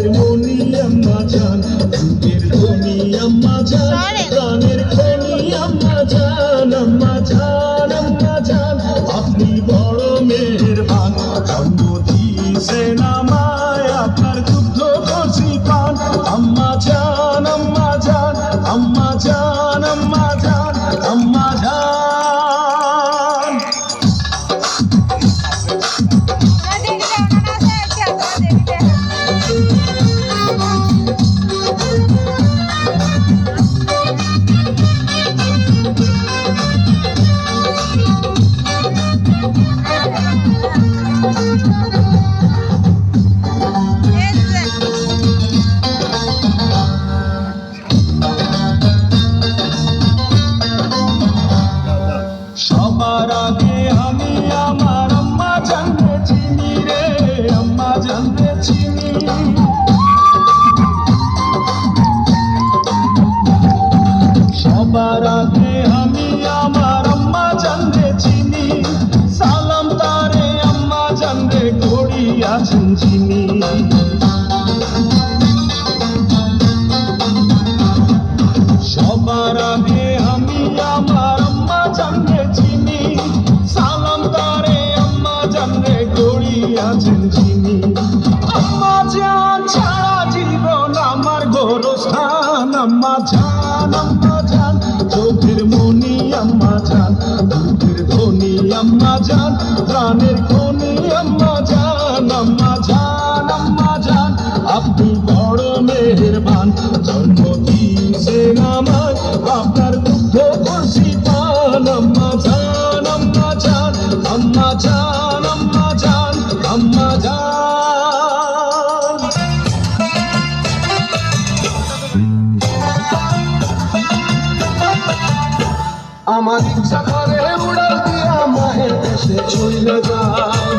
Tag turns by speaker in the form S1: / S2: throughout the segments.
S1: চোখের মনি আম্মা জান, বুকের ধনি আম্মা জান, প্রাণের খনি আম্মা জান, আম্মা জান, আম্মা জান, আপনি বড় মেহেরবান। জন্ম দিয়েছেন আমায়, আপনার দুগ্ধ করছি পান। আম্মা জান, আম্মা জান, আম্মা জান, আম্মা জান, আম্মা জান। সবার আগে আমি আমার আম্মা জানতে চিনি রে, আম্মা জানতে চিনি। সবার আগে আমি আমার আম্মা জানতে চিনি, সালাম তারে আম্মা জানতে ঘড়ি আছেন চিনি। সবার আগে আমি আমার আম্মা জানতে চিনি, সালাম তারে আম্মা জানতে ঘড়ি আছেন চিনি। আম্মা জান ছাড়া জীবন আমার গোরস্থান। আম্মা জান, আম্মা জান, চোখের মনি আম্মা জান, বুকের ধনি আম্মা জান, প্রাণের খনি আম্মা জান, আম্মা জান, আম্মা জান, আপনি বড় মেহেরবান। জন্ম দিয়েছেন আমায়, আপনার দুগ্ধ করছি পান। আম্মা জান, আম্মা জান, আম্মা জান, আম্মা জান, আম্মা জান। আমার ইচ্ছা করে উড়াল দিয়া মায়ের দেশে চলে যায়।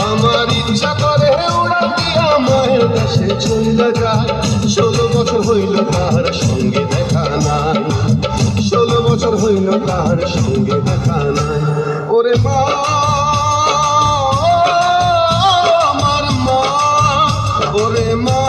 S1: আমার ইচ্ছা করে উড়াল দিয়া মায়ের দেশে চলে যায়। 16 বছর হইল তার সঙ্গে দেখা নাই, 16 বছর হইল তার সঙ্গে দেখা নাই। ওরে মা, আমার মা, ওরে মা,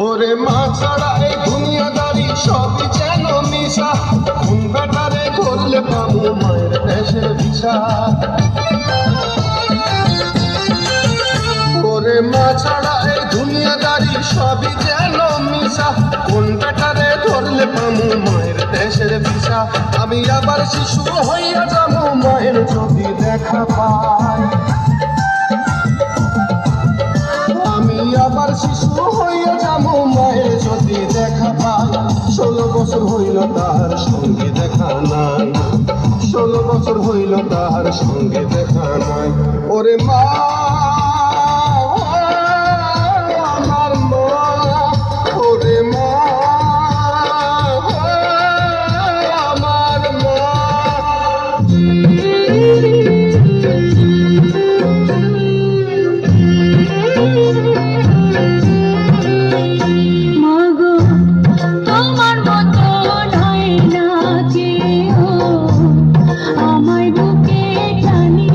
S1: ওরে মা ছাড়া এই দুনিয়াদারি সবই যেন মিশা। কোন বেটারে করলে পাবো মায়ের দেশের ভিসা। ওরে মা ছাড়া এই দুনিয়াদারি সবই যেন মিশা। কোন বেটারে ধরলে পাবো মায়ের দেশের ভিসা। আমি আবার শিশু হইয়া যাবো মায়ের যদি দেখা পাই। আমি আবার শিশু হইয়া যাবো মায়ের যদি দেখা পাই। 16 বছর হইল তার সঙ্গে দেখা নাই, 16 বছর হইল তার সঙ্গে দেখা নাই। ওরে মা, আমার মা, ওরে মা, আমার মা।
S2: আমায় বুকে টানি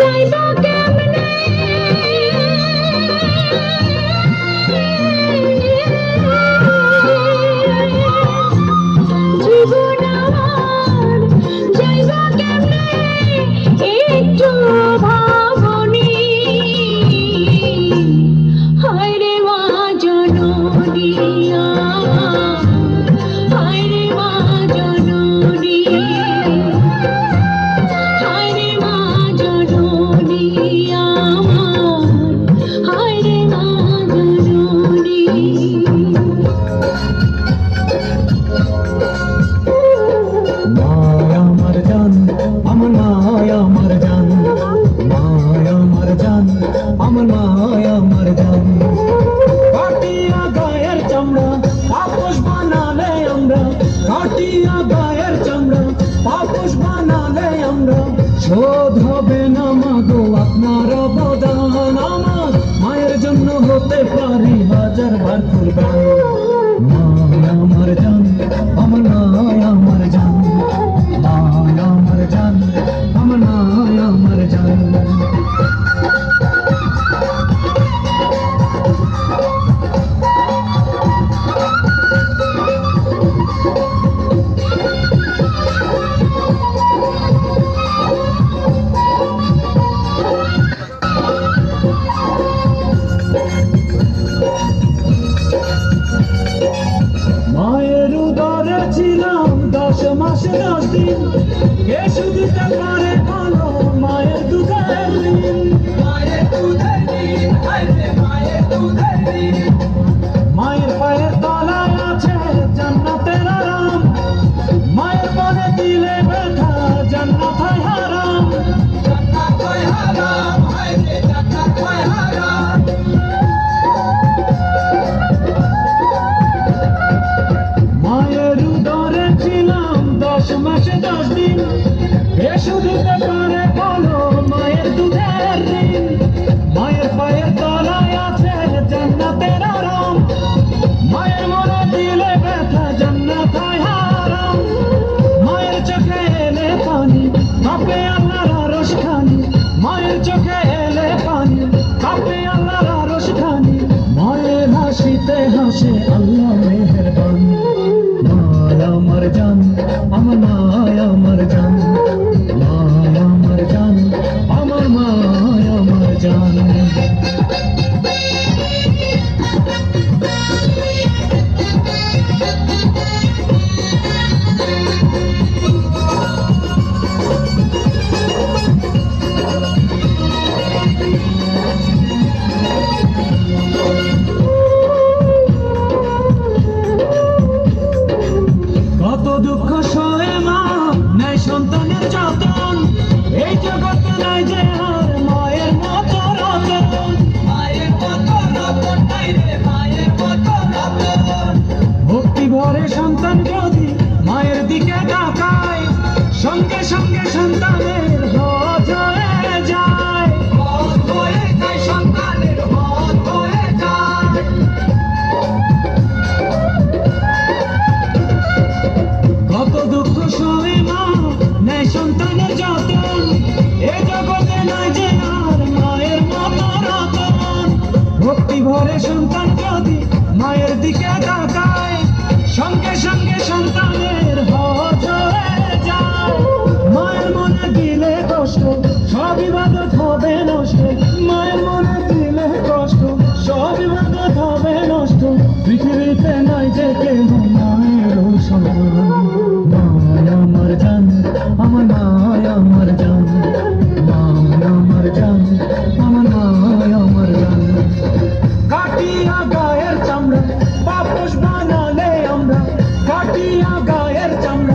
S2: যাইবা কেমনে জীবন আমার যাইবা কেমনে একটু ভাবনি হায় রে মা জননী হায় রে মা জননী হায় রে মা জননী আমার হায় রে মা জননী
S1: মায়া আমার জান আমার মায়া আমার জান মায়া আমার জান আমার মায়া আমার জান কাটিয়া গায়ের চামড়া পাপোশ বানালে আমরা কাটিয়া গায়ের চামড়া পাপোশ বানালে আমরা শোধ হবে না মাগো আপনার অবদান আমার মায়ের জন্য হতে পারি হাজার বার কুরবান মায়া আমার জান আমার মায়া আমার জান মায়া আমার জান আমার মায়া আমার জান মায়ের উদরে ছিলাম 10 মাস 10 দিন কে শুধিতে পারে বলো মায়ের দুধের ঋণ মায়ের দুধের ঋণ হায়রে মায়ের দুধের ঋণ মায়ের পায়ের তলায় আছে জান্নাতের আরাম মায়ের বলে দিলে ব্যথা জান্নাত হয় হারাম হায়রে জান্নাত হয় হারাম মায়ের উদরে ছিলাম 10 মাস 10 দিন কে শুধিতে পারে বলো মায়ের দুধের ঋণ মায়ের পায়ের তলায় আছে জান্নাতের আরাম মায়ের মনে দিলে ব্যথা জান্নাত হয় হারাম মায়ের চোখে এলে পানি কাঁপে আল্লাহর আরশ খানি মায়ের চোখে এলে পানি কাঁপে আল্লাহর আরশ খানি মায়ের হাসিতে হাসে আল্লাহ মেহেরবান মায়া আমার জান আমার মায়া আমার জান মায়া আমার জান আমার মায়া আমার জান কত দুঃখ সয়ে মা নাই সন্তানের যতন এই জগতে নাই যে আর মায়ের মতো রতন মায়ের মতো রতন নাই রে মায়ের মতো রতন ভক্তি ভরে সন্তান যদি মায়ের দিকে তাকায় সঙ্গে সঙ্গে সন্তানের হজ হয়ে যায় হজ হয়ে যায় সন্তানের হজ হয়ে যায় কত দুঃখ সয়ে মা নেয় সন্তানের যতন এ জগতে নাই যে আর মায়ের মতো রতন ভক্তি ভরে সন্তান যদি মায়ের দিকে তাকায় সঙ্গে সঙ্গে সন্তানের হজ হয়ে যায় মায়ের মনে দিলে কষ্ট সব ইবাদত হবে নষ্ট মায়ের মনে দিলে কষ্ট সব ইবাদত হবে নষ্ট পৃথিবীতে নাই যে কেউ মায়ের সমান মায়া আমার জান আমার মায়া আমার জান মায়া আমার জান আমার মায়া আমার জান কাটিয়া গায়ের চামড়া পাপোশ বানালে আমরা কাটিয়া গায়ের চামড়া